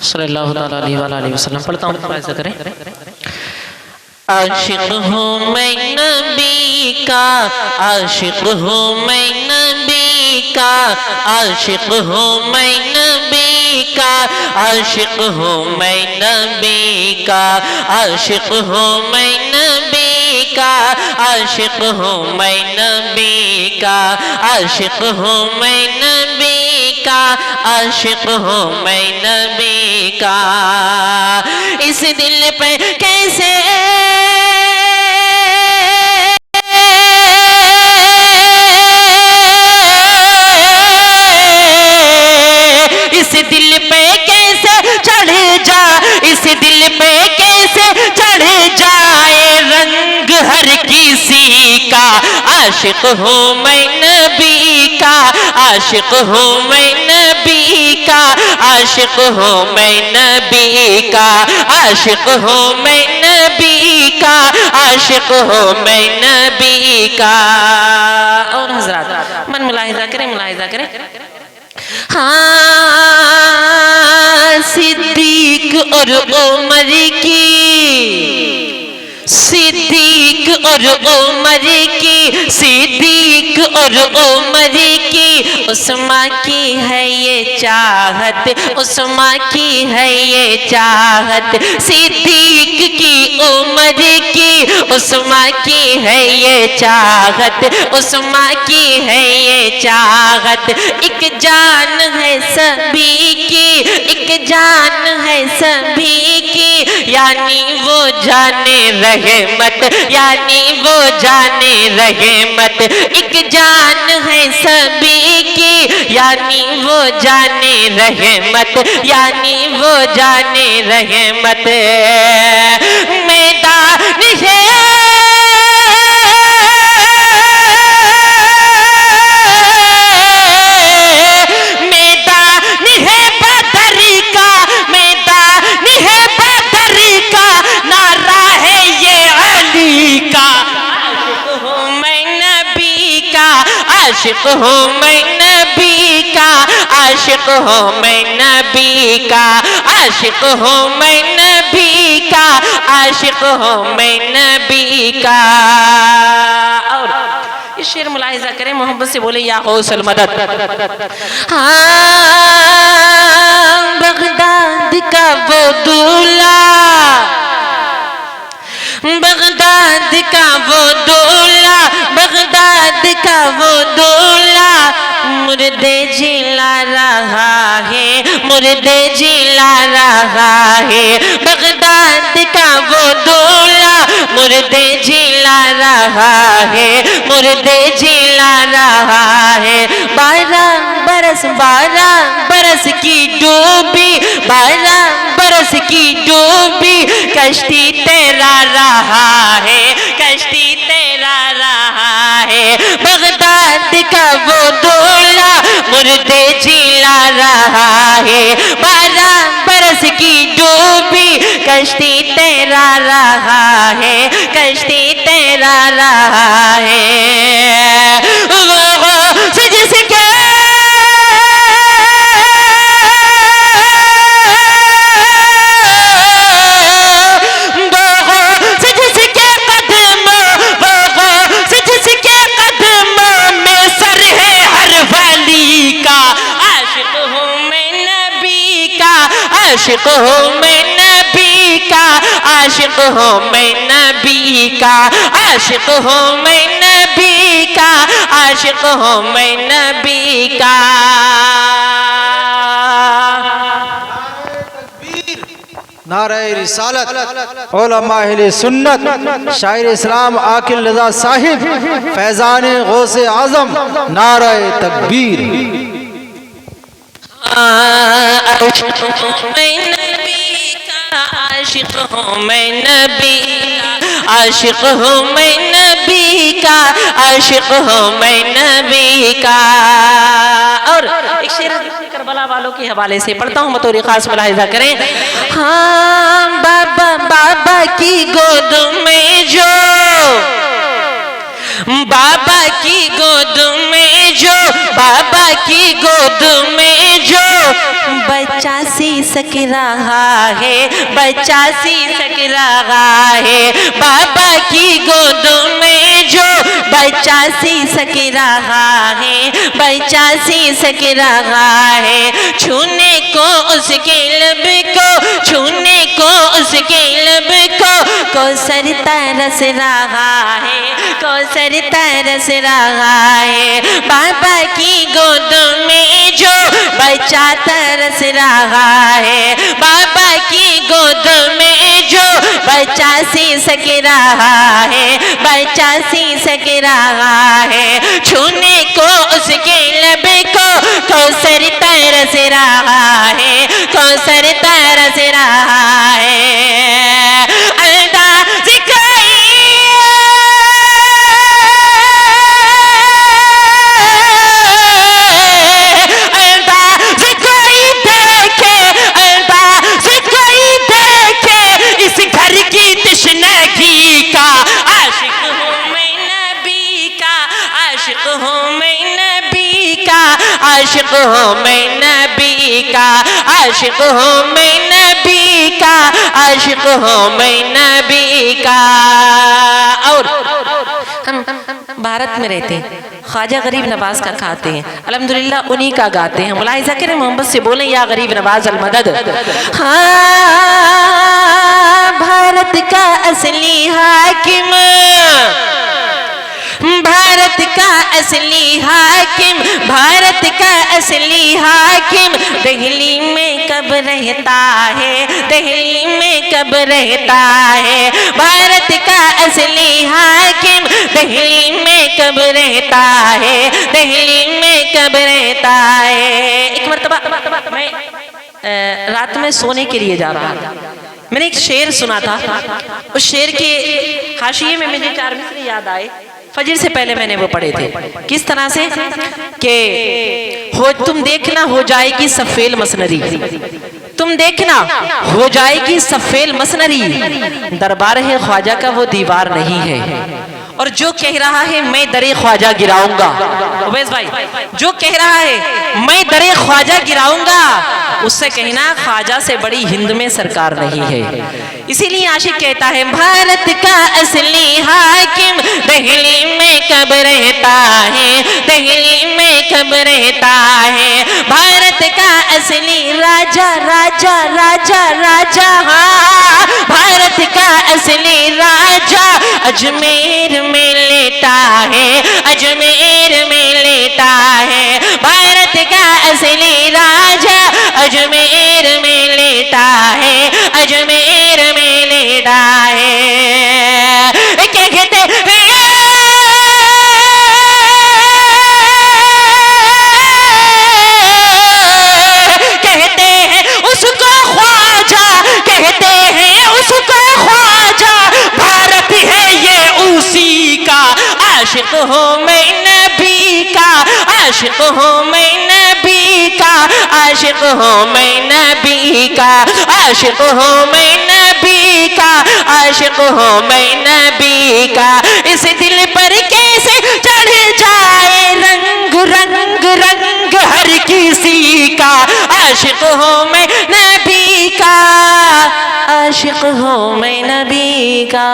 صلی اللہ علیہ وسلم پڑھتا ہوں، ایسا کریں۔ عاشق ہوں میں نبی کا، عاشق ہوں میں نبی کا، عاشق ہوں میں نبی کا، عاشق ہوں میں نبی کا، عاشق ہوں میں نبی کا، عاشق ہوں میں نبی کا، عاشق ہوں میں نبی کا، عاشق ہوں میں نبی کا۔ اس دل پہ کیسے اس دل پہ کیسے چڑھ جا، اس دل پہ کیسے چڑھ جائے رنگ ہر کسی کا۔ عاشق ہوں میں نبی کا، عاشق ہوں میں نبی کا، عاشق ہوں میں نبی کا، عاشق ہوں میں نبی کا، عاشق ہوں میں نبی کا۔ اور حضرات من ملاحظہ کریں، ملاحظہ کریں۔ ہاں صدیق اور عمر کی، صدیق اور عمر کی، صدیق اور عمر کی، عثمان کی ہے یہ چاہت، عثمان کی ہے یہ چاہت، صدیق کی عمر کی، عثمان کی ہے یہ چاہت، عثمان کی ہے یہ چاہت۔ ایک جان ہے سبھی کی، ایک جان ہے سبھی کی، یعنی وہ جانے رحمت، یعنی وہ جانے رحمت۔ ایک جان ہے سبھی کی، یعنی وہ جانے رحمت، یعنی وہ جانے رحمت۔ میدان ہے عاشق ہوں میں نبی کا، عاشق ہوں میں نبی کا، عاشق ہوں میں نبی کا، عاشق ہوں میں نبی کا۔ اور یہ شعر ملاحظہ کریں، محبت سے بولے یا غوث المدد۔ ہاں بغداد کا وہ دولہا، بغداد کا وہ دولہا، بغداد کا وہ دولہا، مردے جلا رہا ہے، مردے جلا رہا ہے۔ بغداد کا وہ دولہا مردے جلا رہا ہے، مردے جلا رہا ہے۔ 12 برس کی ڈوبی، 12 برس کی ڈوبی، کشتی تیرا رہا ہے، کشتی تیرا رہا ہے۔ بغداد کا وہ دولہا مردے جلا رہا ہے، 12 برس کی ڈوبی، کشتی تیرا رہا ہے، کشتی تیرا رہا ہے۔ وہ جس کے عاشق ہوں میں نبی کا، عاشق ہوں میں نبی کا، عاشق ہوں میں نبی کا، عاشق ہوں میں نبی کا۔ نعرہ رسالت، علماء اہل سنت، شاعر اسلام عاقل رضا صاحب، فیضان غوث اعظم، نعرہ تکبیر۔ عاشق ہوں میں نبی کا، عاشق ہوں میں نبی کا، عاشق ہوں میں نبی کا، عاشق ہوں میں نبی کا۔ اور ایک شعر کربلا والوں کے حوالے سے پڑھتا ہوں، بطور خاص ملاحظہ کریں۔ ہاں بابا بابا کی گود میں جو، بابا کی گود میں جو، بابا کی گود میں جو بچہ سی سک رہا ہے، بچہ سی سک رہا ہے، بابا کی گودوں میں جو بچہ سی سک رہا ہے، بچہ سی سک رہا ہے، چھونے کو اس کے لب کو، چھونے کو اس کے لب کو کوثر ترس رہا ہے، کوثر ترس رہا ہے، بابا کی گودوں میں جو بچہ ترس رہا ہے، بابا کی گود میں جو بچہ سی سک رہا ہے، بچہ سی سک رہا ہے، چھونے کو اس کے لب کو کوثر ترس رہا ہے، کوثر ترس رہا ہے، انداز کوئی انداز کوئی دیکھے، انداز کوئی دیکھے اس گھر کی تشنگی کا، عاشق ہوں میں نبی کا، عاشق ہوں میں نبی کا، عاشق ہوں میں نبی کا، عاشق ہوں میں نبی کا، عاشق ہوں میں نبی کا۔ اور ہم بھارت میں رہتے ہیں، خواجہ غریب نواز کا کھاتے ہیں، الحمدللہ انہی کا گاتے ہیں، ملاحظہ کریں، محمد سے بولیں یا غریب نواز المدد۔ ہاں بھارت کا اصلی حاکم، بھارت کا اصلی حاکم، بھارت کا اصلی حاکم دہلی میں کب رہتا ہے، دہلی میں کب رہتا ہے، بھارت کا اصلی حاکم دہلی میں کب رہتا ہے، دہلی میں کب رہتا ہے۔ ایک مرتبہ میں رات میں سونے کے لیے جا رہا تھا، میں نے ایک شعر سنا تھا، اس شعر کے حاشیے میں مجھے 4 مصرے یاد آئے، فجر سے پہلے میں نے وہ پڑھے تھے، کس طرح سے کہ تم دیکھنا ہو جائے گی سفید مسنری، تم دیکھنا ہو جائے گی سفید مسنری، دربار ہے خواجہ کا وہ دیوار نہیں ہے، اور جو کہہ رہا ہے میں در خواجہ گراؤں گا، اویس بھائی جو کہہ رہا ہے میں در خواجہ گراؤں گا، اس سے کہنا خواجہ سے بڑی ہند میں سرکار نہیں ہے۔ اسی لیے عاشق کہتا ہے بھارت کا اصلی حاکم دہلی میں کب رہتا ہے، دہلی میں کب رہتا ہے، بھارت کا اصلی راجہ راجہ راجہ راجہ، ہاں بھارت کا اصلی راجہ اجمیر میں لیٹا ہے، اجمیر میں لیٹا ہے، بھارت کا اصلی راجہ اجمیر میں لیٹا ہے، اجمیر میں لیٹا ہے، کہتے ہیں اس کو خواجہ، کہتے ہیں اس کو خواجہ، بھارت ہے یہ اسی کا، عاشق ہوں میں نبی کا، عاشق ہوں میں نبی کا، عاشق ہوں میں نبی کا، عاشق ہوں میں نبی کا، عاشق ہوں میں نبی کا، اس دل پر کیسے چڑھ جائے رنگ رنگ رنگ ہر کسی کا، عاشق ہوں میں نبی کا، عاشق ہوں میں نبی کا۔